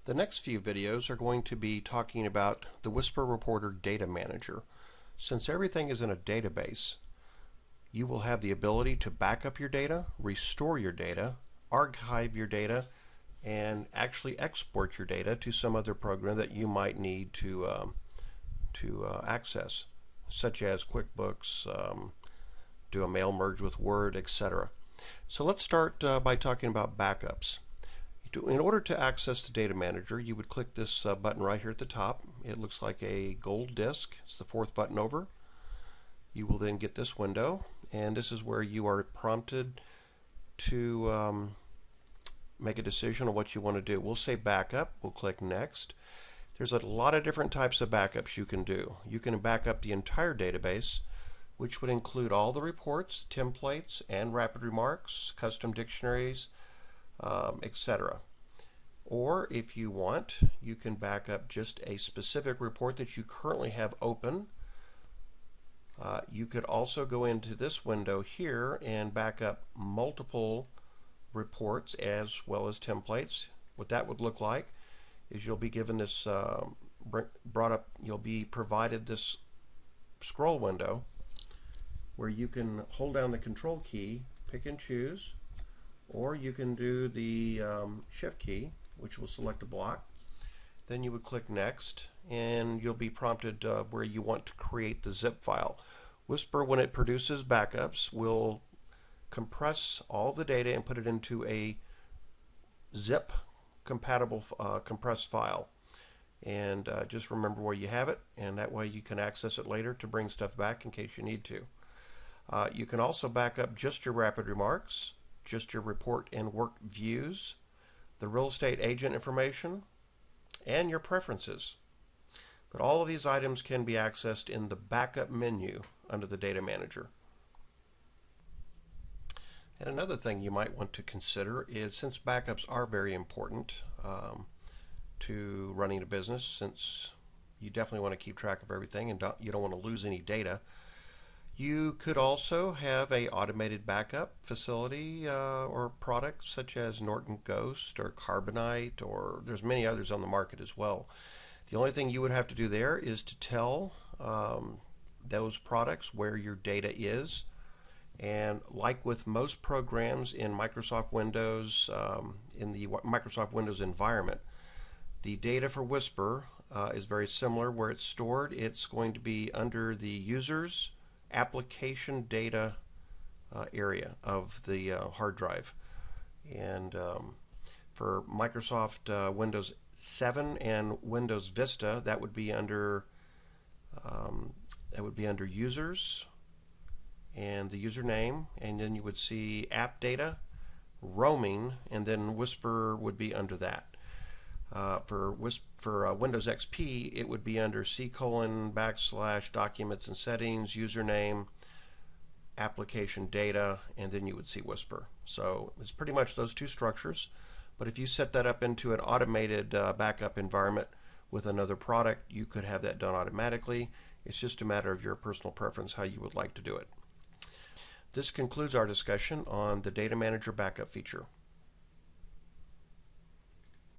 The next few videos are going to be talking about the WhisperReporter Data Manager. Since everything is in a database, you will have the ability to back up your data, restore your data, archive your data, and actually export your data to some other program that you might need to access, such as QuickBooks, do a mail merge with Word, etc. So let's start by talking about backups. In order to access the data manager, you would click this button right here at the top. It looks like a gold disk. It's the fourth button over. You will then get this window, and this is where you are prompted to make a decision on what you want to do. We'll say backup. We'll click next. There's a lot of different types of backups you can do. You can back up the entire database, which would include all the reports, templates, and rapid remarks, custom dictionaries, etc. Or if you want, you can back up just a specific report that you currently have open. You could also go into this window here and back up multiple reports as well as templates. What that would look like is you'll be given this you'll be provided this scroll window where you can hold down the control key, pick and choose, or you can do the shift key, which will select a block. Then you would click next, and you'll be prompted where you want to create the zip file. Whisper, when it produces backups, will compress all the data and put it into a zip compatible compressed file. And just remember where you have it, and that way you can access it later to bring stuff back in case you need to. You can also back up just your rapid remarks, just your report and work views, the real estate agent information, and your preferences. But all of these items can be accessed in the backup menu under the data manager. And another thing you might want to consider is, since backups are very important to running a business, since you definitely want to keep track of everything and you don't want to lose any data, you could also have a automated backup facility or product such as Norton Ghost or Carbonite, or there's many others on the market as well. The only thing you would have to do there is to tell those products where your data is. And like with most programs in Microsoft Windows, in the Microsoft Windows environment, the data for Whisper is very similar. Where it's stored, it's going to be under the users application data area of the hard drive. And for Microsoft Windows 7 and Windows Vista, that would be under users and the username, and then you would see app data, roaming, and then Whisper would be under that. For Windows XP, it would be under C:\documents and settings, username, application data, and then you would see Whisper. So it's pretty much those two structures. But if you set that up into an automated backup environment with another product, you could have that done automatically. It's just a matter of your personal preference how you would like to do it. This concludes our discussion on the Data Manager backup feature.